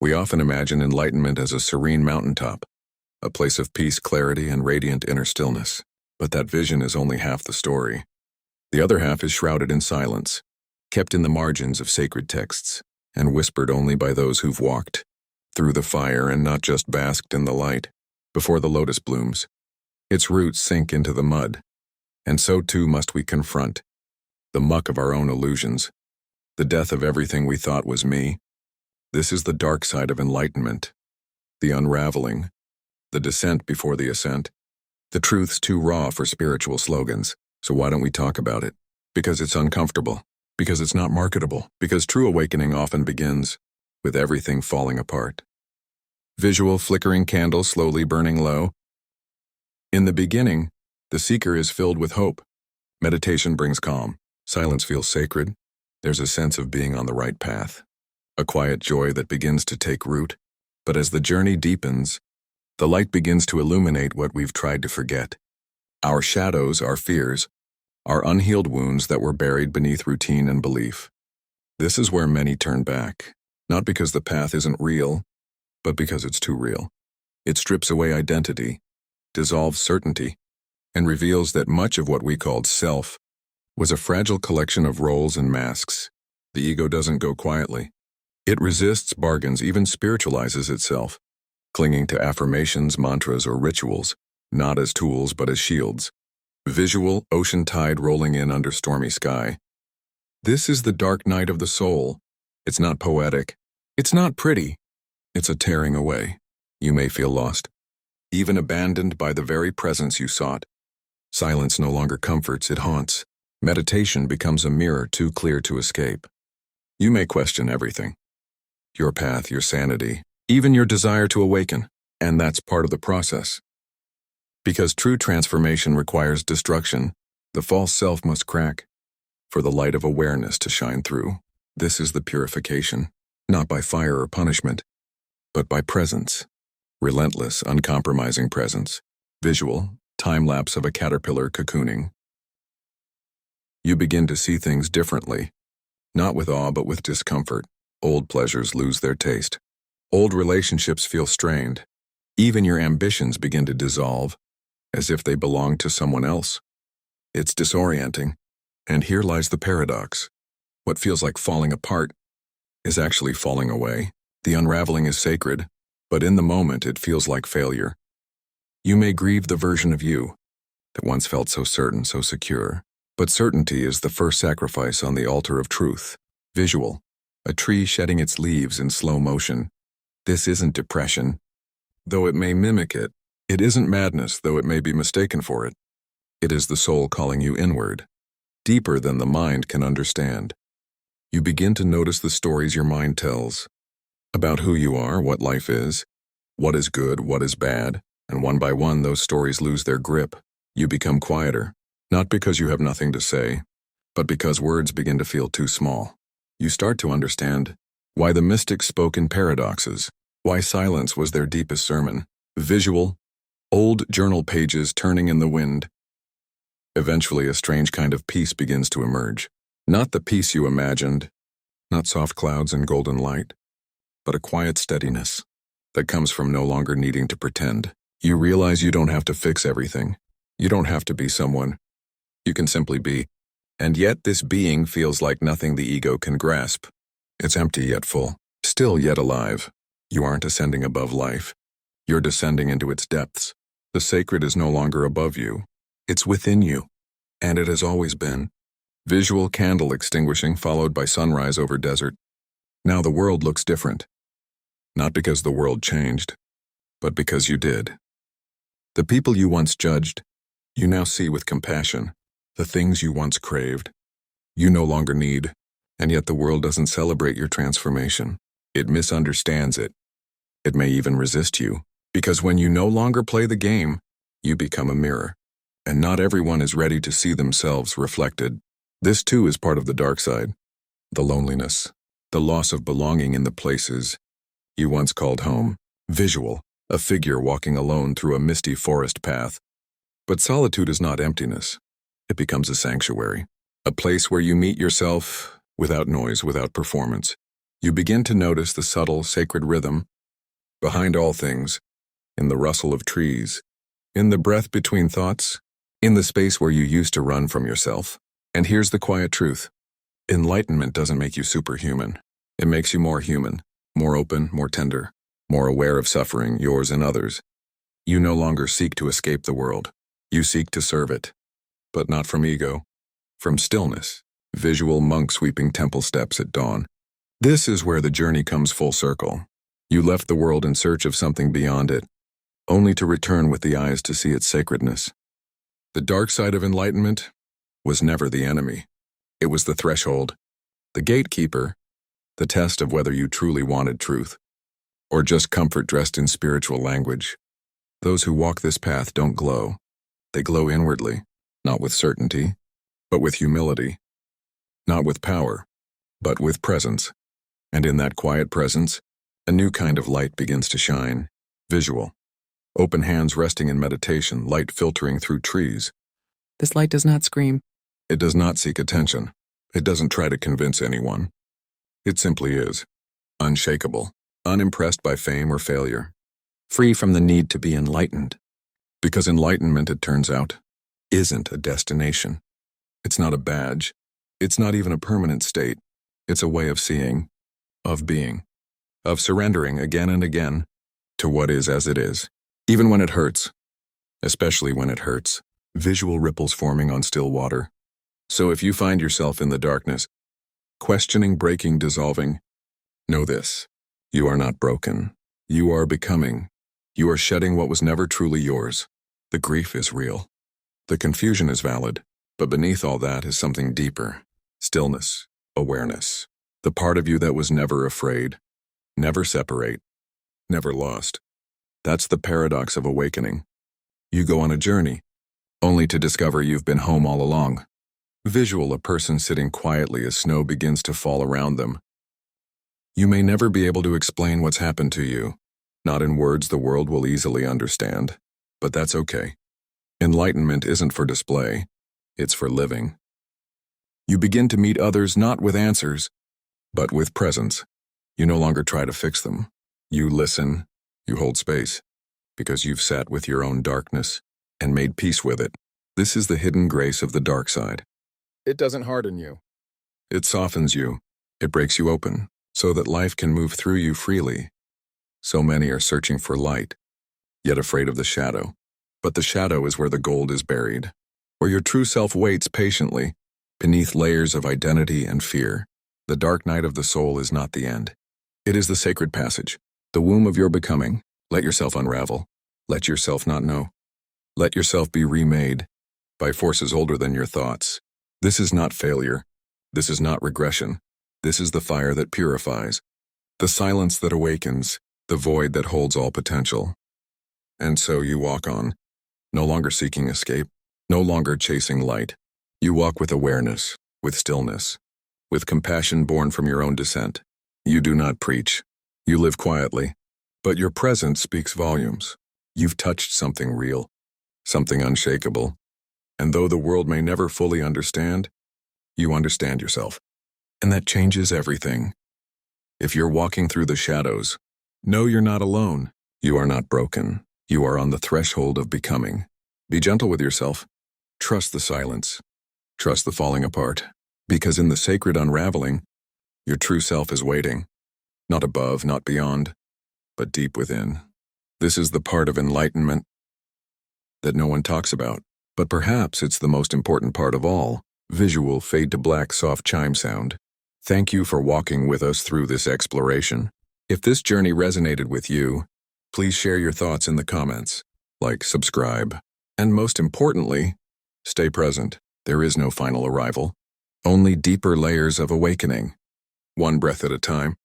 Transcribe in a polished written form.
We often imagine enlightenment as a serene mountaintop, a place of peace, clarity, and radiant inner stillness. But that vision is only half the story. The other half is shrouded in silence, kept in the margins of sacred texts, and whispered only by those who've walked through the fire and not just basked in the light. Before the lotus blooms, its roots sink into the mud, and so too must we confront the muck of our own illusions, the death of everything we thought was me. This is the dark side of enlightenment, the unraveling, the descent before the ascent. The truth's too raw for spiritual slogans, so why don't we talk about it? Because it's uncomfortable, because it's not marketable, because true awakening often begins with everything falling apart. Visual flickering candle slowly burning low. In the beginning, the seeker is filled with hope. Meditation brings calm. Silence feels sacred. There's a sense of being on the right path, a quiet joy that begins to take root. But as the journey deepens, the light begins to illuminate what we've tried to forget. Our shadows, our fears, our unhealed wounds that were buried beneath routine and belief. This is where many turn back, not because the path isn't real, but because it's too real. It strips away identity, dissolves certainty, and reveals that much of what we called self was a fragile collection of roles and masks. The ego doesn't go quietly. It resists bargains, even spiritualizes itself, clinging to affirmations, mantras, or rituals, not as tools but as shields. Visual, ocean tide rolling in under stormy sky. This is the dark night of the soul. It's not poetic. It's not pretty. It's a tearing away. You may feel lost, even abandoned by the very presence you sought. Silence no longer comforts, it haunts. Meditation becomes a mirror too clear to escape. You may question everything. Your path, your sanity, even your desire to awaken, and that's part of the process. Because true transformation requires destruction, the false self must crack, for the light of awareness to shine through. This is the purification, not by fire or punishment, but by presence. Relentless, uncompromising presence. Visual, time-lapse of a caterpillar cocooning. You begin to see things differently, not with awe but with discomfort. Old pleasures lose their taste. Old relationships feel strained. Even your ambitions begin to dissolve, as if they belong to someone else. It's disorienting. And here lies the paradox. What feels like falling apart is actually falling away. The unraveling is sacred, but in the moment it feels like failure. You may grieve the version of you that once felt so certain, so secure, but certainty is the first sacrifice on the altar of truth. Visual, a tree shedding its leaves in slow motion. This isn't depression, though it may mimic it. It isn't madness, though it may be mistaken for it. It is the soul calling you inward, deeper than the mind can understand. You begin to notice the stories your mind tells about who you are, what life is, what is good, what is bad, and one by one those stories lose their grip. You become quieter, not because you have nothing to say, but because words begin to feel too small. You start to understand why the mystics spoke in paradoxes, why silence was their deepest sermon. Visual, old journal pages turning in the wind. Eventually a strange kind of peace begins to emerge. Not the peace you imagined, not soft clouds and golden light, but a quiet steadiness that comes from no longer needing to pretend. You realize you don't have to fix everything. You don't have to be someone. You can simply be. And yet this being feels like nothing the ego can grasp. It's empty yet full, still yet alive. You aren't ascending above life. You're descending into its depths. The sacred is no longer above you. It's within you, and it has always been. Visual candle extinguishing followed by sunrise over desert. Now the world looks different. Not because the world changed, but because you did. The people you once judged, you now see with compassion. The things you once craved, you no longer need, and yet the world doesn't celebrate your transformation. It misunderstands it. It may even resist you, because when you no longer play the game, you become a mirror, and not everyone is ready to see themselves reflected. This too is part of the dark side. The loneliness, the loss of belonging in the places you once called home. Visual, a figure walking alone through a misty forest path. But solitude is not emptiness. It becomes a sanctuary, a place where you meet yourself without noise, without performance. You begin to notice the subtle, sacred rhythm behind all things, in the rustle of trees, in the breath between thoughts, in the space where you used to run from yourself. And here's the quiet truth. Enlightenment doesn't make you superhuman. It makes you more human, more open, more tender, more aware of suffering, yours and others. You no longer seek to escape the world. You seek to serve it. But not from ego, from stillness, visual monk sweeping temple steps at dawn. This is where the journey comes full circle. You left the world in search of something beyond it, only to return with the eyes to see its sacredness. The dark side of enlightenment was never the enemy. It was the threshold, the gatekeeper, the test of whether you truly wanted truth, or just comfort dressed in spiritual language. Those who walk this path don't glow. They glow inwardly, not with certainty, but with humility. Not with power, but with presence. And in that quiet presence, a new kind of light begins to shine, visual. Open hands resting in meditation, light filtering through trees. This light does not scream. It does not seek attention. It doesn't try to convince anyone. It simply is. Unshakable, unimpressed by fame or failure. Free from the need to be enlightened. Because enlightenment, it turns out, isn't a destination. It's not a badge. It's not even a permanent state. It's a way of seeing, of being, of surrendering again and again to what is as it is. Even when it hurts, especially when it hurts, visual ripples forming on still water. So if you find yourself in the darkness, questioning, breaking, dissolving, know this: you are not broken. You are becoming. You are shedding what was never truly yours. The grief is real. The confusion is valid. But beneath all that is something deeper. Stillness, awareness. The part of you that was never afraid, never separate, never lost. That's the paradox of awakening. You go on a journey, only to discover you've been home all along. Visual: a person sitting quietly as snow begins to fall around them. You may never be able to explain what's happened to you. Not in words the world will easily understand. But that's okay. Enlightenment isn't for display. It's for living. You begin to meet others not with answers, but with presence. You no longer try to fix them. You listen. You hold space. Because you've sat with your own darkness and made peace with it. This is the hidden grace of the dark side. It doesn't harden you. It softens you. It breaks you open, so that life can move through you freely. So many are searching for light, yet afraid of the shadow. But the shadow is where the gold is buried, where your true self waits patiently, beneath layers of identity and fear. The dark night of the soul is not the end. It is the sacred passage, the womb of your becoming. Let yourself unravel. Let yourself not know. Let yourself be remade by forces older than your thoughts. This is not failure. This is not regression. This is the fire that purifies, the silence that awakens, the void that holds all potential. And so you walk on, no longer seeking escape, no longer chasing light. You walk with awareness, with stillness, with compassion born from your own descent. You do not preach. You live quietly, but your presence speaks volumes. You've touched something real, something unshakable. And though the world may never fully understand, you understand yourself. And that changes everything. If you're walking through the shadows, know you're not alone. You are not broken. You are on the threshold of becoming. Be gentle with yourself. Trust the silence. Trust the falling apart. Because in the sacred unraveling, your true self is waiting. Not above, not beyond, but deep within. This is the part of enlightenment that no one talks about. But perhaps it's the most important part of all. Visual fade to black soft chime sound. Thank you for walking with us through this exploration. If this journey resonated with you, please share your thoughts in the comments. Like, subscribe, and most importantly, stay present. There is no final arrival, only deeper layers of awakening, one breath at a time.